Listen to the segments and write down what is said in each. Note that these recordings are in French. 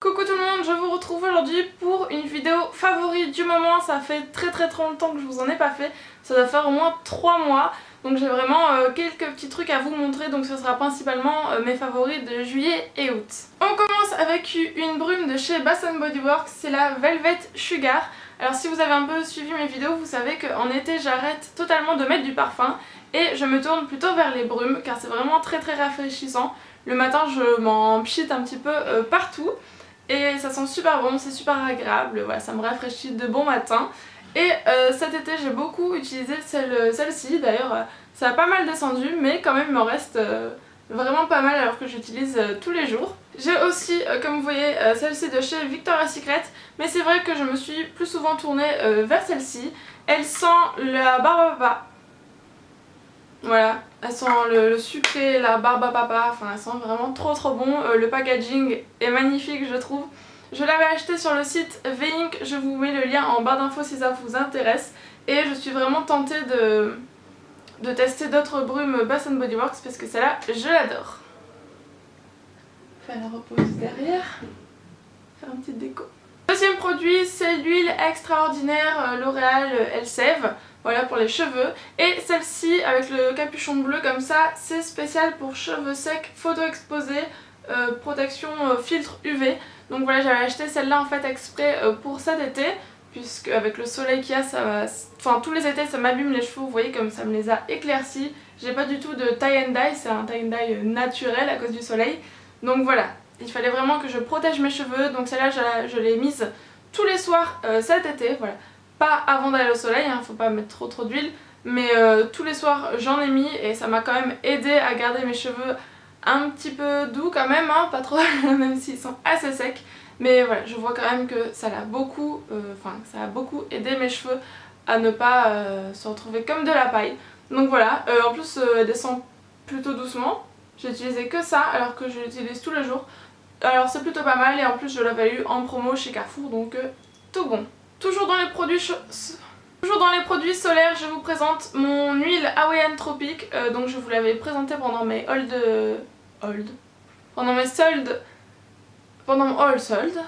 Coucou tout le monde, je vous retrouve aujourd'hui pour une vidéo favori du moment. Ça fait très longtemps que je vous en ai pas fait, ça doit faire au moins 3 mois. Donc j'ai vraiment quelques petits trucs à vous montrer, donc ce sera principalement mes favoris de juillet et août. On commence avec une brume de chez Bath & Body Works, c'est la Velvet Sugar. Alors si vous avez un peu suivi mes vidéos, vous savez qu'en été j'arrête totalement de mettre du parfum et je me tourne plutôt vers les brumes car c'est vraiment très rafraîchissant. Le matin je m'en pchite un petit peu partout. Et ça sent super bon, c'est super agréable, voilà, ça me rafraîchit de bon matin. Et cet été j'ai beaucoup utilisé celle-ci, d'ailleurs ça a pas mal descendu mais quand même il m'en reste vraiment pas mal alors que j'utilise tous les jours. J'ai aussi, comme vous voyez, celle-ci de chez Victoria's Secret, mais c'est vrai que je me suis plus souvent tournée vers celle-ci. Elle sent la barbe à papa. Voilà, elle sent le sucré, la barbe à papa, enfin elle sent vraiment trop bon. Le packaging est magnifique je trouve. Je l'avais acheté sur le site V-Ink, je vous mets le lien en barre d'infos si ça vous intéresse. Et je suis vraiment tentée de tester d'autres brumes Bath & Body Works parce que celle-là je l'adore. Elle repose derrière, faire une petite déco. Deuxième produit, c'est l'huile extraordinaire L'Oréal Elseve. Voilà pour les cheveux. Et celle-ci avec le capuchon bleu comme ça, c'est spécial pour cheveux secs, photo exposée, protection filtre UV. Donc voilà, j'avais acheté celle-là en fait exprès pour cet été, puisque avec le soleil qu'il y a, enfin tous les étés ça m'abîme les cheveux, vous voyez comme ça me les a éclaircis. J'ai pas du tout de tie and dye, c'est un tie and dye naturel à cause du soleil. Donc voilà, il fallait vraiment que je protège mes cheveux, donc celle-là je l'ai mise tous les soirs cet été, voilà. Pas avant d'aller au soleil, hein, faut pas mettre trop d'huile, mais tous les soirs j'en ai mis et ça m'a quand même aidé à garder mes cheveux un petit peu doux quand même, hein, pas trop, même s'ils sont assez secs. Mais voilà, je vois quand même que ça a beaucoup aidé mes cheveux à ne pas se retrouver comme de la paille. Donc voilà, en plus elle descend plutôt doucement. J'ai utilisé que ça alors que je l'utilise tous les jours. Alors c'est plutôt pas mal et en plus je l'avais eu en promo chez Carrefour, donc tout bon. Toujours dans les produits solaires, je vous présente mon huile Hawaiian Tropique. Donc je vous l'avais présentée pendant mes pendant mon haul solde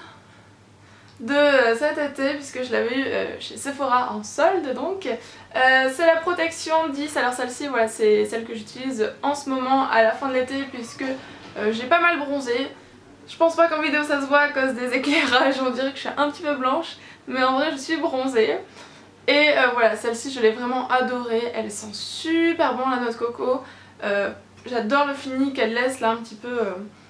de cet été, puisque je l'avais eu chez Sephora en solde donc. C'est la protection 10, alors celle-ci voilà, c'est celle que j'utilise en ce moment à la fin de l'été puisque j'ai pas mal bronzé. Je pense pas qu'en vidéo ça se voit à cause des éclairages, on dirait que je suis un petit peu blanche, mais en vrai je suis bronzée. Et voilà, celle-ci je l'ai vraiment adorée, elle sent super bon la noix de coco. J'adore le fini qu'elle laisse là un petit peu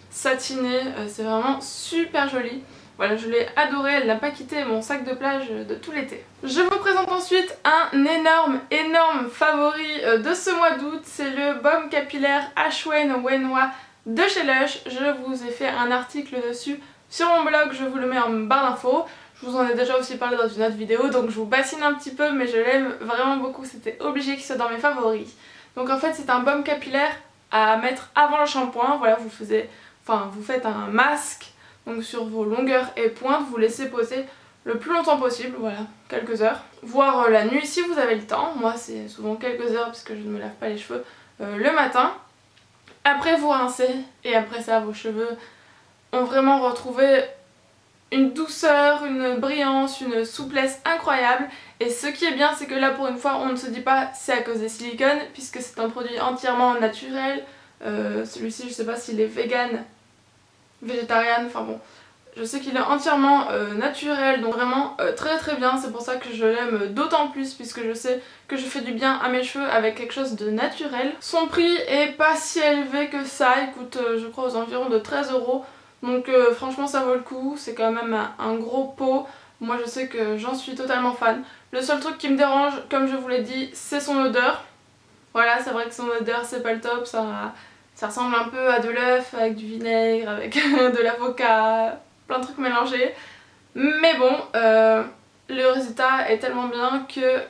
satiné, c'est vraiment super joli. Voilà, je l'ai adorée, elle n'a pas quitté mon sac de plage de tout l'été. Je vous présente ensuite un énorme favori de ce mois d'août, c'est le baume capillaire Ashwen Wenhua de chez Lush. Je vous ai fait un article dessus sur mon blog, je vous le mets en barre d'infos. Je vous en ai déjà aussi parlé dans une autre vidéo, donc je vous bassine un petit peu, mais je l'aime vraiment beaucoup, c'était obligé qu'il soit dans mes favoris. Donc en fait c'est un baume capillaire à mettre avant le shampoing. Voilà, vous faites un masque donc sur vos longueurs et pointes, vous laissez poser le plus longtemps possible, voilà, quelques heures. Voire la nuit si vous avez le temps, moi c'est souvent quelques heures puisque je ne me lave pas les cheveux le matin. Après vous rincez et après ça vos cheveux ont vraiment retrouvé une douceur, une brillance, une souplesse incroyable. Et ce qui est bien c'est que là pour une fois on ne se dit pas c'est à cause des silicones puisque c'est un produit entièrement naturel. Celui-ci je sais pas s'il est vegan, végétarien, enfin bon, je sais qu'il est entièrement naturel, donc vraiment très bien. C'est pour ça que je l'aime d'autant plus puisque je sais que je fais du bien à mes cheveux avec quelque chose de naturel. Son prix est pas si élevé que ça, il coûte je crois aux environs de 13 €. Donc franchement ça vaut le coup, c'est quand même un gros pot. Moi je sais que j'en suis totalement fan. Le seul truc qui me dérange, comme je vous l'ai dit, c'est son odeur. Voilà, c'est vrai que son odeur c'est pas le top, ça ressemble un peu à de l'œuf avec du vinaigre, avec de l'avocat, plein de trucs mélangés. Mais bon, le résultat est tellement bien que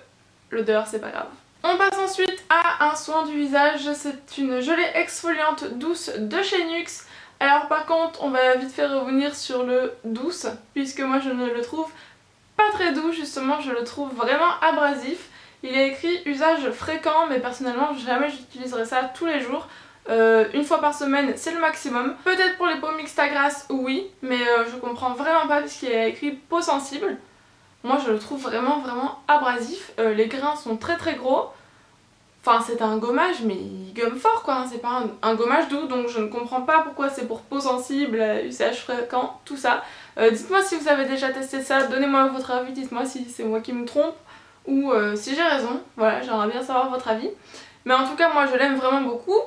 l'odeur c'est pas grave. On passe ensuite à un soin du visage, c'est une gelée exfoliante douce de chez NYX. Alors par contre on va vite fait revenir sur le douce, puisque moi je ne le trouve pas très doux, justement je le trouve vraiment abrasif. Il est écrit usage fréquent, mais personnellement jamais j'utiliserai ça tous les jours. Une fois par semaine c'est le maximum. Peut-être pour les peaux mixtes à grasse oui, mais je comprends vraiment pas puisqu'il y a écrit peau sensible. Moi je le trouve vraiment abrasif, les grains sont très gros. Enfin c'est un gommage mais il gomme fort quoi, hein. C'est pas un gommage doux, donc je ne comprends pas pourquoi c'est pour peau sensible, usage fréquent, tout ça. Dites-moi si vous avez déjà testé ça, donnez-moi votre avis, dites-moi si c'est moi qui me trompe ou si j'ai raison, voilà j'aimerais bien savoir votre avis. Mais en tout cas moi je l'aime vraiment beaucoup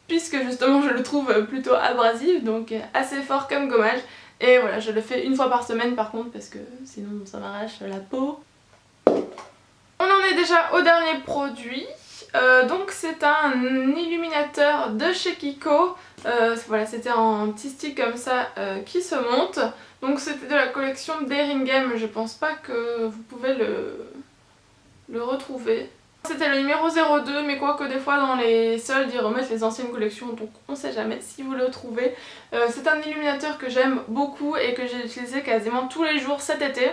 puisque justement je le trouve plutôt abrasif, donc assez fort comme gommage. Et voilà, je le fais une fois par semaine par contre parce que sinon ça m'arrache la peau. On en est déjà au dernier produit. Donc c'est un illuminateur de chez Kiko. Voilà, c'était un petit stick comme ça qui se monte. Donc c'était de la collection Daring Game, je pense pas que vous pouvez le retrouver. C'était le numéro 02, mais quoique des fois dans les soldes ils remettent les anciennes collections, donc on sait jamais si vous le trouvez. C'est un illuminateur que j'aime beaucoup et que j'ai utilisé quasiment tous les jours cet été.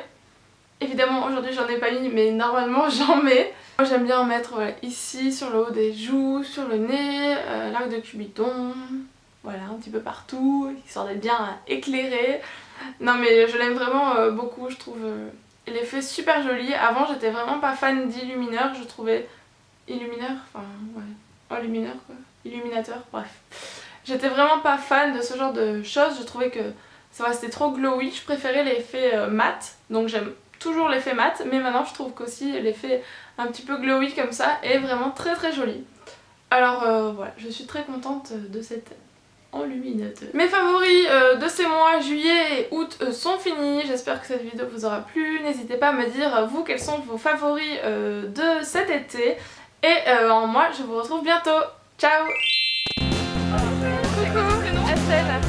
Évidemment aujourd'hui j'en ai pas mis, mais normalement j'en mets. Moi j'aime bien en mettre voilà, ici, sur le haut des joues, sur le nez, l'arc de Cubiton, voilà un petit peu partout, histoire d'être bien éclairé. Non mais je l'aime vraiment beaucoup, je trouve l'effet super joli. Avant j'étais vraiment pas fan d'illumineur, je trouvais... Illumineur, enfin ouais, enlumineur quoi, illuminateur, bref. J'étais vraiment pas fan de ce genre de choses, je trouvais que c'était trop glowy, je préférais l'effet mat, donc j'aime toujours l'effet mat, mais maintenant je trouve qu'aussi l'effet un petit peu glowy comme ça est vraiment très joli. Alors voilà, je suis très contente de cette enluminateur. Mes favoris de ces mois, juillet et août, sont finis. J'espère que cette vidéo vous aura plu. N'hésitez pas à me dire vous quels sont vos favoris de cet été. Et moi je vous retrouve bientôt. Ciao. Coucou Estelle.